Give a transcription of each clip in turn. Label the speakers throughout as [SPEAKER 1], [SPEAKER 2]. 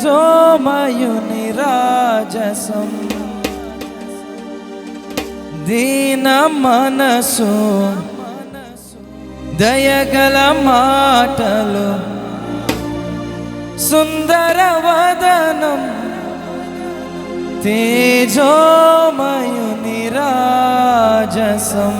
[SPEAKER 1] తేజోమయుని రాజసం దీన మనసు దయగల మాటలు సుందర వదనం తేజోమయుని రాజసం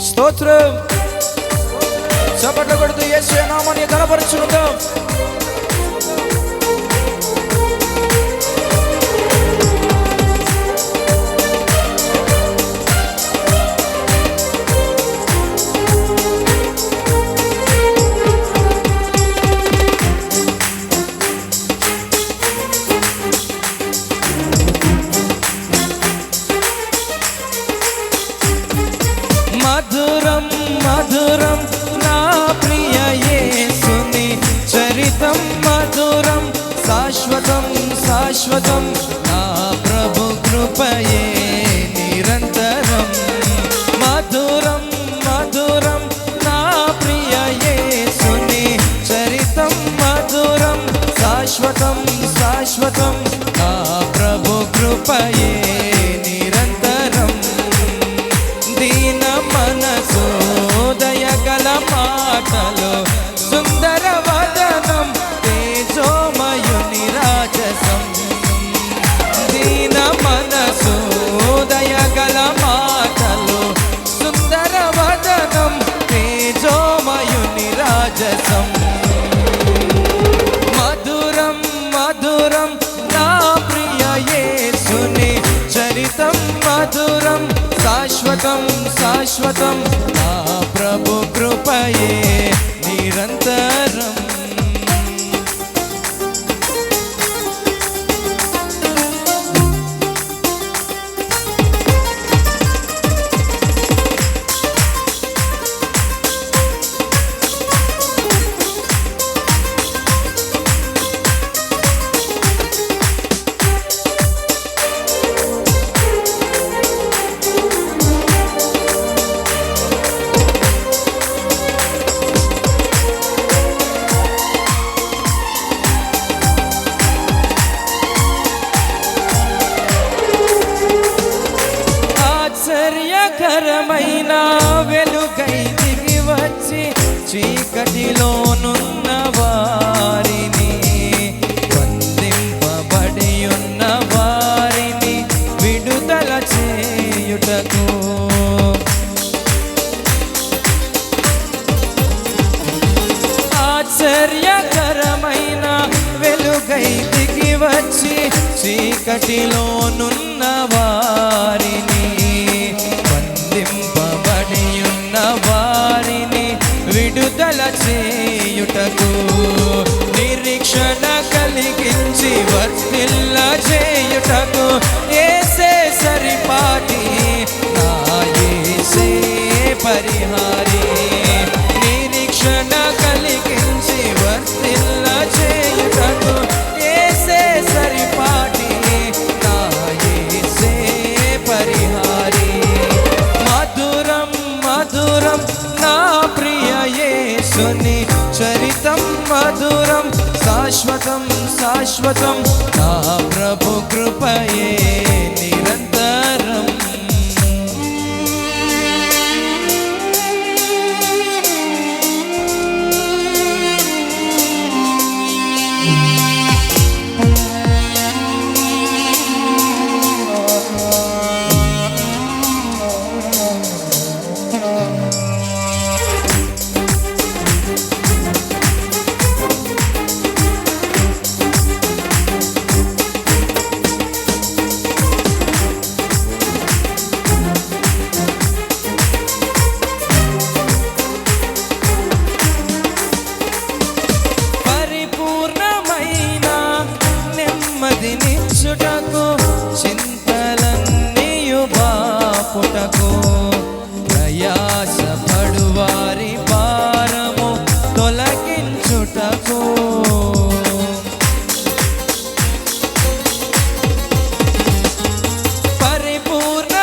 [SPEAKER 1] స్తోత్రం చప్పట్లు కొడుతూ యేసు నామముని ఘనపరచుకుందాం. మధురం మధురం నా ప్రియ యేసుని చరితం మధురం శాశ్వతం శాశ్వతం నా ప్రభు కృపయే నిరంతరం. మధురం మధురం నా ప్రియ యేసుని చరితం మధురం శాశ్వతం శాశ్వతం నా ప్రభు కృపయే నిరంతరం. దీన మనసు దయగల మాటలు సుందర వదనం తేజోమయుని రాజసం. దీన మనసు దయగల మాటలు సుందర వదనం తేజోమయుని రాజసం. మధురం మధురం నా ప్రియ యేసుని చరితం మధురం శాశ్వతం శాశ్వతం నా ప్రభు కృపయే నిరంతరం. ఆశ్చర్యకరమైన వెలుగై దిగి వచ్చి చీకటిలోనున్న వారిని బంధింపబడి ఉన్న వారిని విడుదల చేయుటకు ఆశ్చర్యకరమైన వెలుగై దిగి వచ్చి చీకటిలోనున్న వారిని బంధింపబడి ఉన్న వారిని విడుదల చేయుటకు నిరీక్షణ కలిగించి వర్ధిల్ల చేయుటకు యేసే సరిపాటి నా యేసే పరిహారి. నిరీక్షణ కలిగించి వర్ధిల్ల చేయుటకు యేసే సరిపాటి నా యేసే పరిహారి. మధురం మధురం నా ప్రియ యేసుని చరితం మధురం శాశ్వతం శాశ్వతం నా ప్రభు కృపయే నిరంతరం. పరిపూర్ణమైన నెమ్మదినిచ్చుటకు చింతలన్నీయు బాపుటకు ప్రయాసపడు వారి భారము తొలగించుటకు పరిపూర్ణ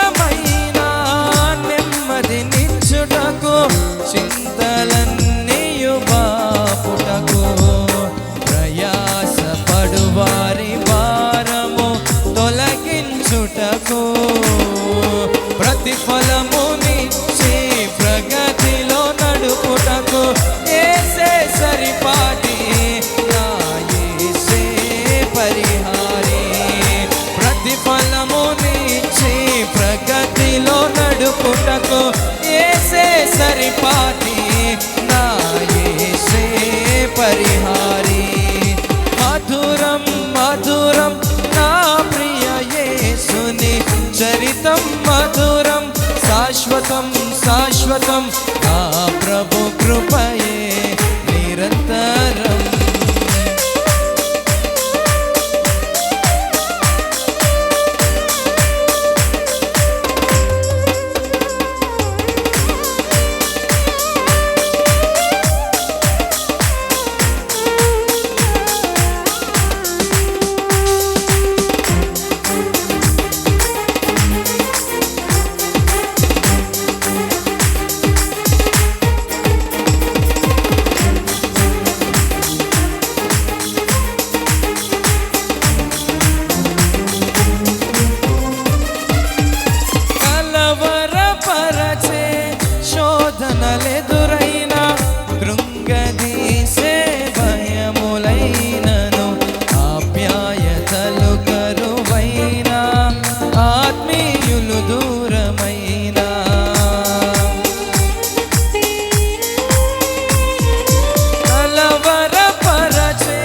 [SPEAKER 1] ప్రతిఫలమునిచ్చి ప్రగతిలో నడుపుటకు యేసే సరిపాటి నా యేసే పరిహారి. ప్రతిఫలమునిచ్చి ప్రగతిలో నడుపుటకు యేసే సరిపాటి నా యేసే పరిహారి. మధురం మధురం నా ప్రియ యేసుని చరితం మధురం శాశ్వతం శాశ్వతం నా ప్రభు కృపయే నిరంతరం. శోధనలెదురైన కృంగదీసే భయములైనను ఆప్యాయతలు కరువైన ఆత్మీయులు దూరమైన కలవరపరచే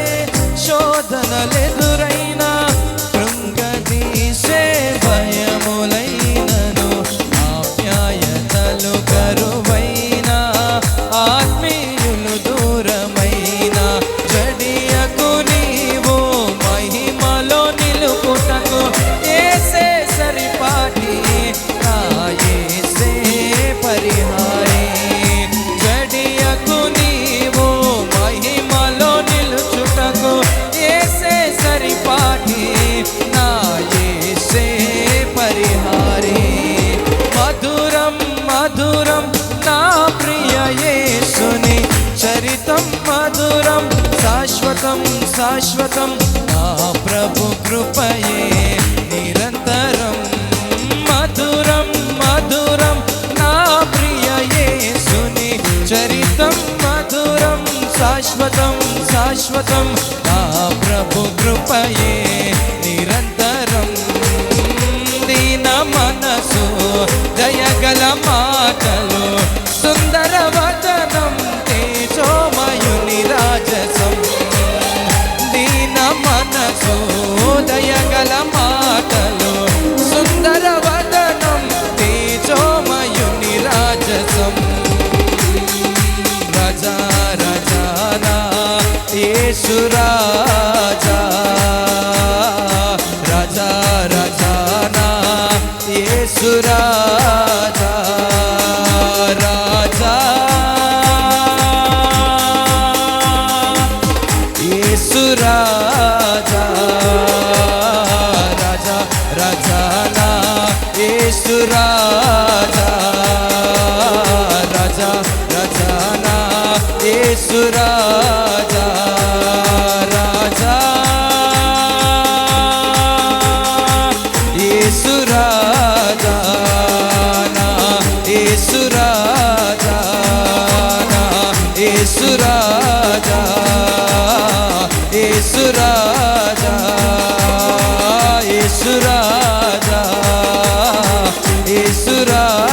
[SPEAKER 1] శోధనలెదురైన కృంగదీసే భయములైనను ఆప్యాయతలు కరువైన ఆత్మీయులు దూరమైన జడియకు నీవు మహిమలో నిలుపుటకు యేసే సరిపాటి నా యేసే పరిహారి. జడియకు నీవు మహిమలో నిలుచుటకు యేసే సరిపాటి నా యేసే పరిహారి. మధురం మధురం నా ప్రియ యేసుని చరితం మధురం శాశ్వతం శాశ్వతం నా ప్రభు కృపయే నిరంతరం. మధురం మధురం నా ప్రియ యేసుని చరితం మధురం శాశ్వతం శాశ్వతం నా ప్రభు కృపయే నిరంతరం. దీన మనసు దయగల మాటలు సుందర వదనం తేజోమయుని రాజసం. దీన మనసు దయగల మాటలు సుందర వదనం తేజోమయుని రాజసం. రాజా రాజానా యేసు రాజా రాజా రాజానా యేసు రాజా రాజా యేసు రాజా రాజా రాజానా యేసు రాజా రాజా రాజానా యేసు రాజా రాజా యేసు రాజా నా యేసు రాజా నా యేసు రాజా యేసు రాజా యేసు రాజా యేసు రాజా